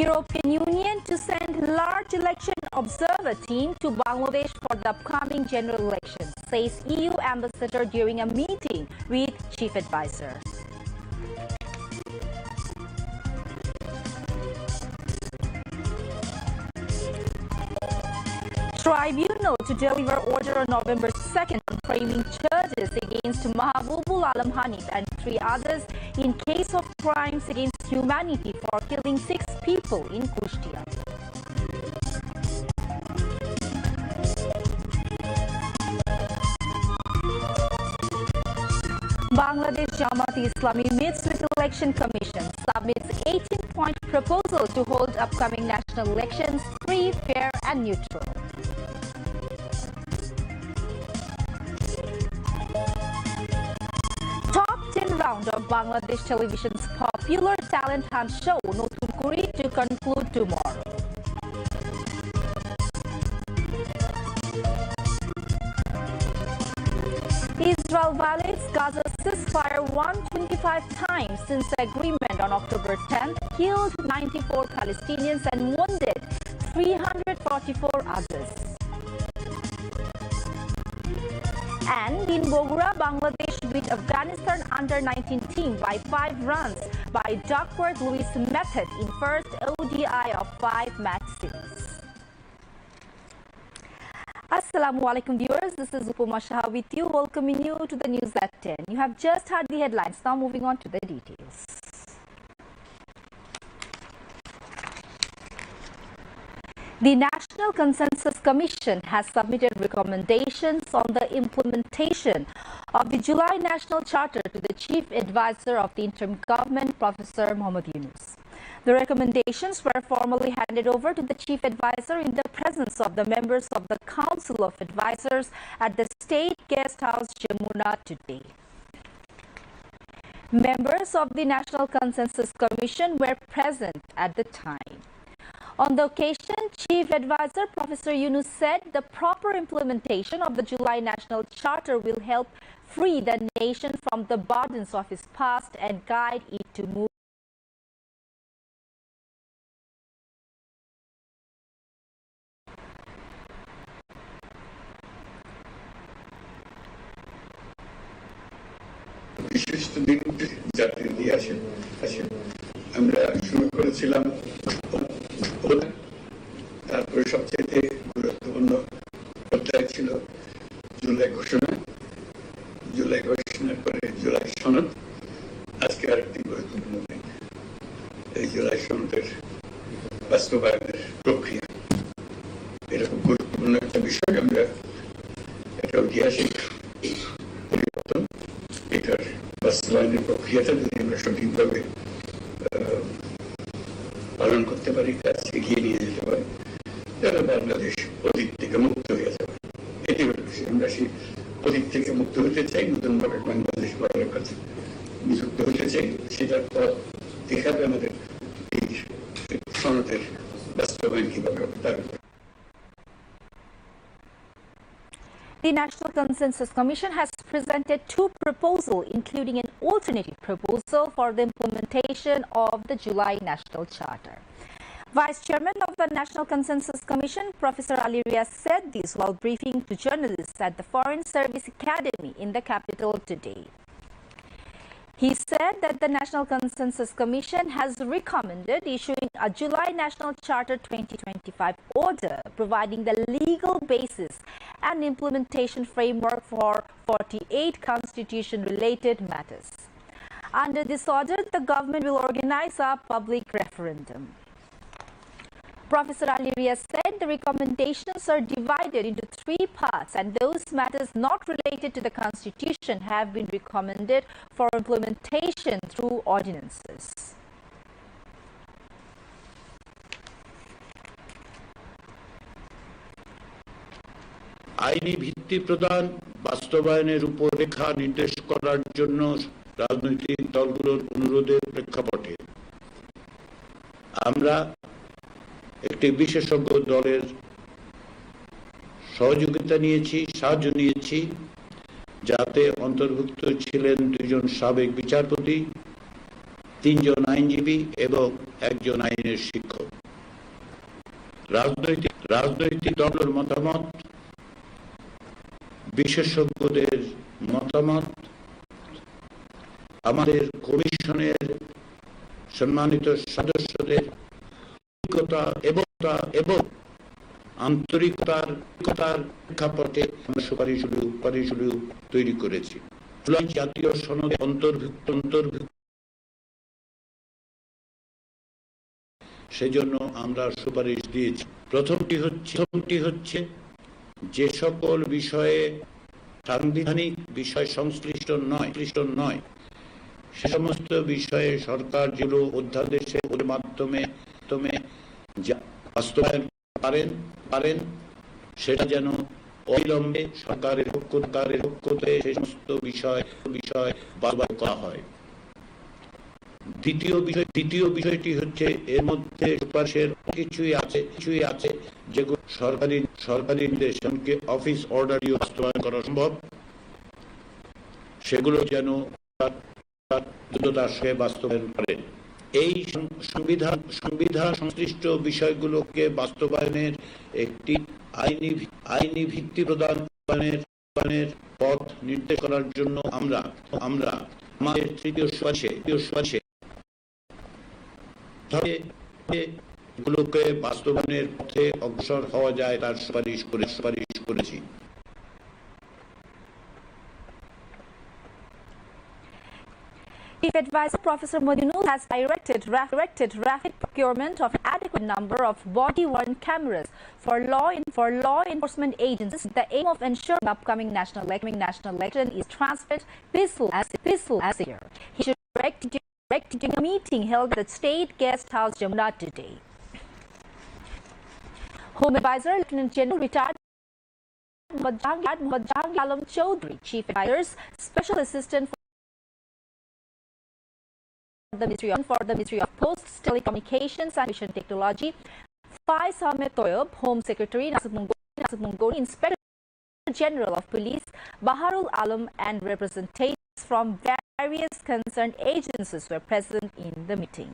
European Union to send large election observer team to Bangladesh for the upcoming general elections, says EU ambassador during a meeting with chief advisor. Tribunal to deliver order on November 2nd on framing charges against Mahabubul Alam Hanif and 3 others in case of crimes against humanity for killing 6 people in Kushtia. Bangladesh Jamaat-e-Islami meets with Election Commission, submits 18-point proposal to hold upcoming national elections free, fair and neutral. Top 10 round of Bangladesh television's popular talent hunt show Notun Kuri to conclude tomorrow. Israel violates Gaza's ceasefire 125 times since the agreement on October 10th, killed 94 Palestinians and wounded 344 others. And in Bogura, Bangladesh beat Afghanistan under-19 team by 5 runs by Duckworth-Lewis method in first ODI of 5-match series. Assalamu alaikum viewers, this is Upama Shah with you, welcoming you to the news at 10. You have just heard the headlines, now moving on to the details. The National Consensus Commission has submitted recommendations on the implementation of the July National Charter to the Chief Advisor of the Interim Government, Professor Mohammad Yunus. The recommendations were formally handed over to the Chief Advisor in the presence of the members of the Council of Advisors at the State Guest House, Jamuna today. Members of the National Consensus Commission were present at the time. On the occasion, Chief Advisor Professor Yunus said the proper implementation of the July National Charter will help free the nation from the burdens of its past and guide it to move বিশিষ্ট দিন জাতির ইতিহাসে আছে। আমরা শুরু করেছিলাম, তারপরে সবচেয়ে গুরুত্বপূর্ণ অধ্যায় ছিল জুলাই ঘোষণা, জুলাই ঘোষণার পরে জুলাই সনদ। আজকে আরেকটি গুরুত্বপূর্ণ দিন, এই জুলাই সনদের বাস্তবায়নের প্রক্রিয়া। এরকম গুরুত্বপূর্ণ একটা বিষয়, আমরা একটা ঐতিহাসিক পরিবর্তন, এটার বাস্তবায়নের প্রক্রিয়াটা যদি আমরা সঠিকভাবে পালন করতে পারি, কাজ এগিয়ে নিয়ে যেতে পারি, তাহলে বাংলাদেশ অতীত থেকে মুক্ত হয়ে যাবে। এটি হল বিষয়। আমরা সেই অতীত থেকে মুক্ত হতে চাই, নতুনভাবে বাংলাদেশ গড়ার কাছে নিযুক্ত হতে চাই। সেটার পথ দেখাবে আমাদের এই সনদের বাস্তবায়ন কিভাবে হবে তার উপর। The National Consensus Commission has presented 2 proposals, including an alternative proposal for the implementation of the July National Charter. Vice Chairman of the National Consensus Commission, Professor Ali Riaz, said this while briefing to journalists at the Foreign Service Academy in the capital today. He said that the National Consensus Commission has recommended issuing a July National Charter 2025 order, providing the legal basis and implementation framework for 48 constitution-related matters. Under this order, the government will organize a public referendum. Professor Ali Riaz said the recommendations are divided into 3 parts, and those matters not related to the Constitution have been recommended for implementation through ordinances. আইনি ভিত্তি প্রদান বাস্তবায়নের রূপরেখা নির্দেশ করার জন্য রাজনৈতিক দলগুলোর অনুরোধের প্রেক্ষাপটে আমরা একটি বিশেষজ্ঞ দলের সহযোগিতা নিয়েছি, সাহায্য নিয়েছি, যাতে অন্তর্ভুক্ত ছিলেন 2 জন সাবেক বিচারপতি, 3 জন আইনজীবী এবং 1 জন আইনের শিক্ষক। রাজনৈতিক দলের মতামত, বিশেষজ্ঞদের মতামত, আমাদের কমিশনের সম্মানিত সদস্যদের অভিজ্ঞতা এবং আন্তরিকতার প্রেক্ষাপটে আমরা সুপারিশগুলো তৈরি করেছি। জাতীয় সনদে অন্তর্ভুক্ত সেজন্য আমরা সুপারিশ দিয়েছি। প্রথমটি হচ্ছে যে সকল বিষয়ে সাংবিধানিক বিষয় সংশ্লিষ্ট নয় সে সমস্ত বিষয়ে সরকার যেগুলো অধ্যাদেশের মাধ্যমে বাস্তবায়ন পারেন সেটা যেন অবিলম্বে সরকারের পক্ষে সেই সমস্ত বিষয় বাস্তবায়ন করা হয়। দ্বিতীয় বিষয়টি হচ্ছে এর মধ্যে সুপারিশের কিছুই আছে যেগুলো সরকারি নির্দেশ এমনকি অফিস অর্ডারও বাস্তবায়ন করা সম্ভব, সেগুলো যেন দ্রুততার সঙ্গে বাস্তবায়ন করেন। এই সংবিধান সংশ্লিষ্ট বিষয়গুলোকে বাস্তবায়নের একটি আইনি ভিত্তি প্রদানের পথ নির্দেশ করার জন্য আমরা আমাদের তৃতীয় সুপারিশে এগুলোকে বাস্তবায়নের পথে অগ্রসর হওয়া যায় তার সুপারিশ করেছি। Chief Advisor Professor Modinul has directed rapid procurement of an adequate number of body-worn cameras for law enforcement agencies with the aim of ensuring the upcoming national election is transparent, peaceful as a year. He should direct during a meeting held at the State Guest House, Jamuna today. Home Advisor Lieutenant General retired Mohammad Jahangir Alam Chaudhary, Chief Advisor's Special Assistant for the Ministry of Posts, Telecommunications and Information Technology, Faiz Ahmed Toyob, Home Secretary Nasib Mungoni, Inspector General of Police Baharul Alam, and representatives from various concerned agencies were present in the meeting.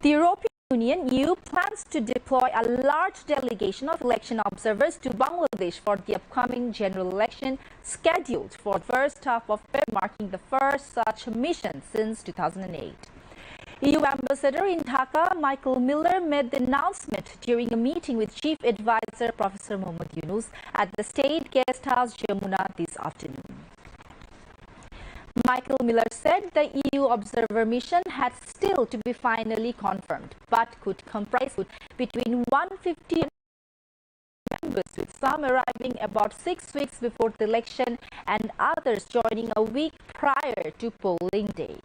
The European Union (EU) plans to deploy a large delegation of election observers to Bangladesh for the upcoming general election scheduled for the first half of February, marking the first such mission since 2008. EU Ambassador in Dhaka, Michael Miller, made the announcement during a meeting with Chief Advisor Professor Mohammad Yunus at the State Guest House, Jamuna, this afternoon. Michael Miller said the EU observer mission had still to be finally confirmed, but could comprise between 150 members, with some arriving about 6 weeks before the election and others joining a week prior to polling day.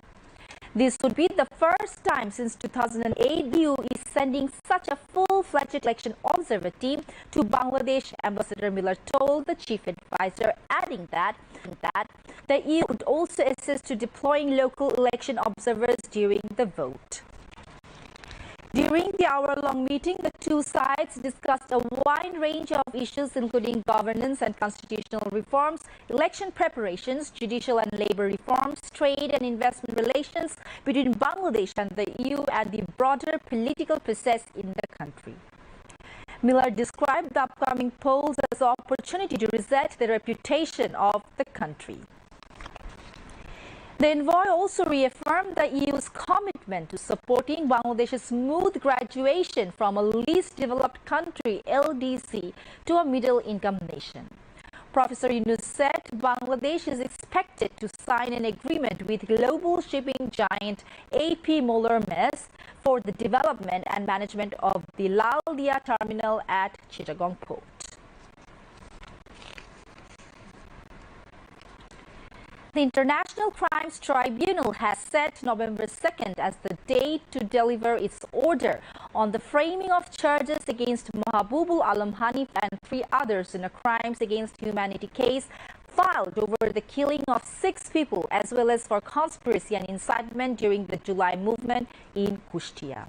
This would be the first time since 2008 the EU is sending such a full-fledged election observer team to Bangladesh, Ambassador Miller told the chief advisor, adding that the EU would also assist to deploying local election observers during the vote. During the hour-long meeting, the two sides discussed a wide range of issues including governance and constitutional reforms, election preparations, judicial and labor reforms, trade and investment relations between Bangladesh and the EU, and the broader political process in the country. Miller described the upcoming polls as an opportunity to reset the reputation of the country. The envoy also reaffirmed the EU's commitment to supporting Bangladesh's smooth graduation from a least developed country, LDC, to a middle-income nation. Professor Yunus said Bangladesh is expected to sign an agreement with global shipping giant AP Moller Mess for the development and management of the Laldia terminal at Chittagong Port. The International Crimes Tribunal has set November 2nd as the date to deliver its order on the framing of charges against Mahabubul Alam Hanif and 3 others in a crimes against humanity case filed over the killing of 6 people, as well as for conspiracy and incitement during the July movement in Kushtia.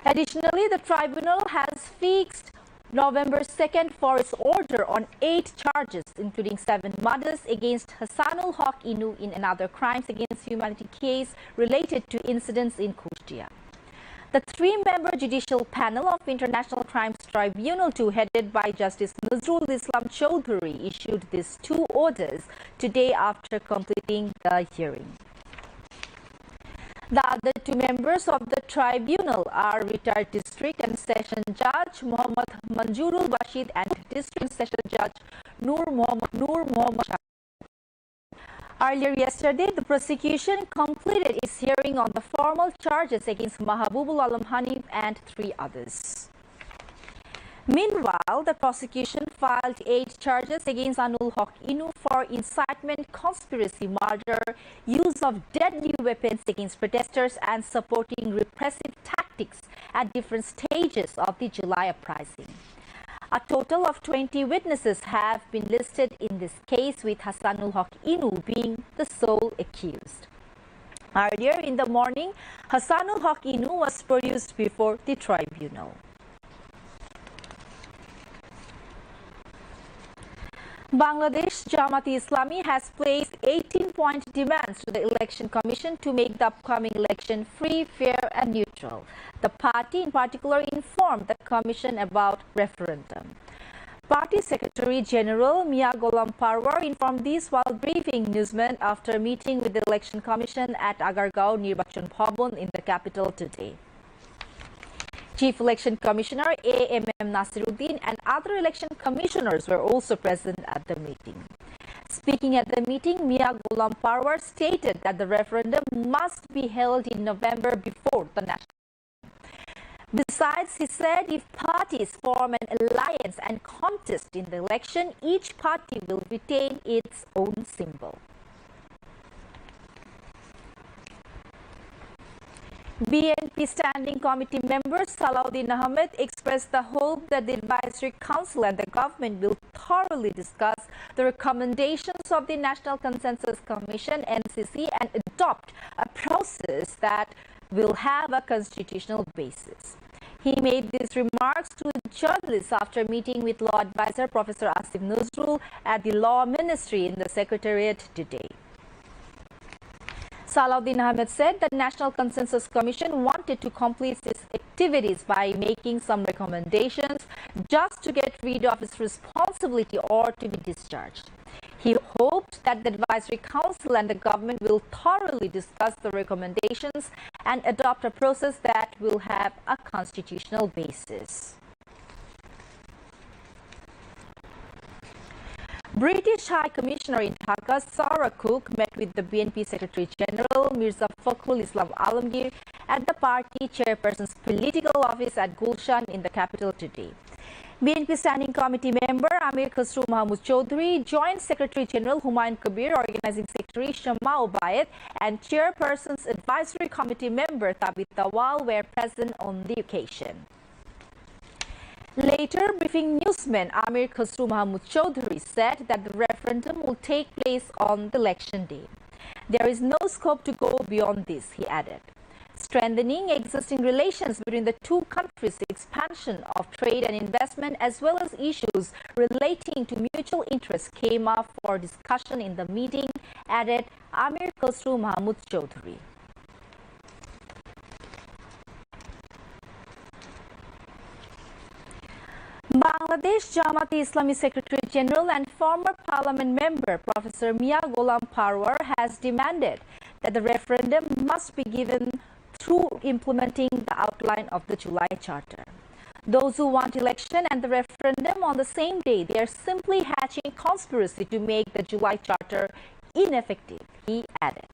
Additionally, the tribunal has fixed November 2nd for its order on 8 charges, including 7 murders against Hassanul Haq Inu in another crimes against humanity case related to incidents in Kushtia. The 3-member judicial panel of International Crimes Tribunal 2, headed by Justice Nazrul Islam Chowdhury, issued these 2 orders today after completing the hearing. The other 2 members of the tribunal are retired District and Session Judge Muhammad Manjurul Bashid and District and Session Judge Nur Muhammad Shah. Earlier yesterday, the prosecution completed its hearing on the formal charges against Mahabubul Alam Hanif and 3 others. Meanwhile, the prosecution filed 8 charges against Anul Haq Inu for incitement, conspiracy, murder, use of deadly weapons against protesters, and supporting repressive tactics at different stages of the July uprising. A total of 20 witnesses have been listed in this case, with Hassanul Haq Inu being the sole accused. Earlier in the morning, Hassanul Haq Inu was produced before the tribunal. Bangladesh Jamaat-e-Islami has placed 18-point demands to the Election Commission to make the upcoming election free, fair and neutral. The party in particular informed the Commission about referendum. Party Secretary General Mia Gholam Parwar informed this while briefing newsmen after meeting with the Election Commission at Agargaon Nirbachan Bhavan in the capital today. Chief Election Commissioner A.M.M. Nasiruddin and other election commissioners were also present at the meeting. Speaking at the meeting, Mia Gholam Parwar stated that the referendum must be held in November before the national. Besides, he said if parties form an alliance and contest in the election, each party will retain its own symbol. BNP Standing Committee member Salahuddin Ahmed expressed the hope that the Advisory Council and the government will thoroughly discuss the recommendations of the National Consensus Commission (NCC) and adopt a process that will have a constitutional basis. He made these remarks to journalists after meeting with Law Advisor Professor Asif Nazrul at the Law Ministry in the Secretariat today. Salahuddin Ahmed said the National Consensus Commission wanted to complete its activities by making some recommendations just to get rid of its responsibility or to be discharged. He hoped that the Advisory Council and the government will thoroughly discuss the recommendations and adopt a process that will have a constitutional basis. British High Commissioner in Dhaka, Sarah Cook, met with the BNP Secretary General Mirza Fakhrul Islam Alamgir at the party chairperson's political office at Gulshan in the capital today. BNP Standing Committee member Amir Khusru Mahmud Chowdhury, Joint Secretary General Humayun Kabir, Organizing Secretary Shama Ubayed, and Chairperson's Advisory Committee member Tabit Tawal were present on the occasion. Later, briefing newsmen, Amir Khusru Mahmud Chowdhury said that the referendum will take place on the election day. There is no scope to go beyond this, he added. Strengthening existing relations between the two countries, the expansion of trade and investment, as well as issues relating to mutual interests came up for discussion in the meeting, added Amir Khusru Mahmud Chowdhury. Bangladesh Jamaat-e-Islami Secretary General and former Parliament member Professor Mia Gholam Parwar has demanded that the referendum must be given through implementing the outline of the July Charter. Those who want election and the referendum on the same day, they are simply hatching conspiracy to make the July Charter ineffective, he added.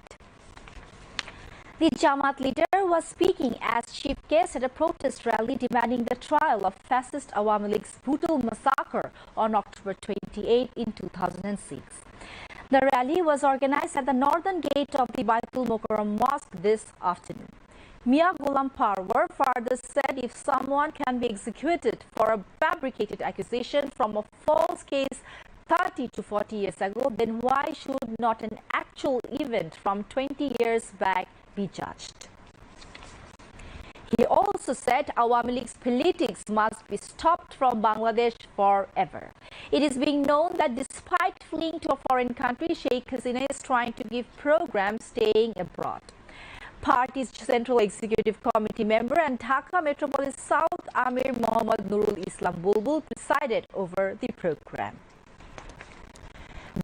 The Jamaat leader was speaking as chief guest at a protest rally demanding the trial of fascist Awami League's brutal massacre on October 28 in 2006. The rally was organized at the northern gate of the Baitul Mokarram Mosque this afternoon. Mia Gholam Parwar further said if someone can be executed for a fabricated accusation from a false case 30 to 40 years ago, then why should not an actual event from 20 years back be judged? He also said Awami League's politics must be stopped from Bangladesh forever. It is being known that despite fleeing to a foreign country, Sheikh Hasina is trying to give programs staying abroad. Party's Central Executive Committee member and Dhaka Metropolis South Amir Mohammad Nurul Islam Bulbul presided over the program.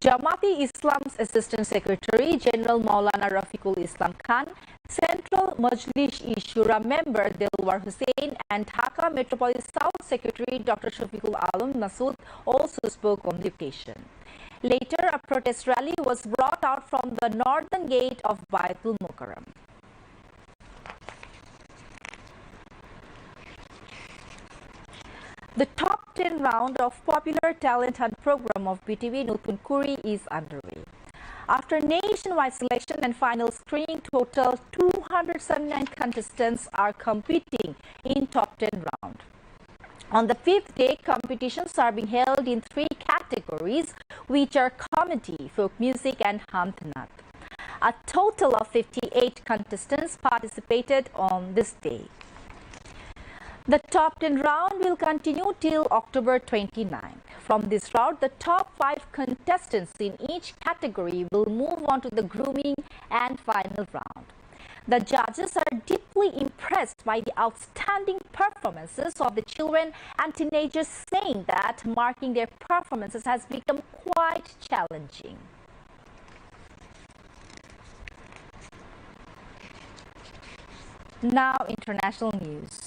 Jamaati Islam's Assistant Secretary General Maulana Rafiqul Islam Khan, Central Majlis-e-Shura member Delwar Hussain and Dhaka Metropolis South Secretary Dr. Shafiqul Alam Masood also spoke on the occasion. Later, a protest rally was brought out from the northern gate of Baitul Mukarram. The top 10 round of popular talent hunt program of BTV Nutun Kuri is underway. After nationwide selection and final screening, total 279 contestants are competing in top 10 round. On the fifth day, competitions are being held in 3 categories, which are comedy, folk music, and Hamthnat. A total of 58 contestants participated on this day. The top 10 round will continue till October 29. From this round, the top 5 contestants in each category will move on to the grooming and final round. The judges are deeply impressed by the outstanding performances of the children and teenagers, saying that marking their performances has become quite challenging. Now, international news.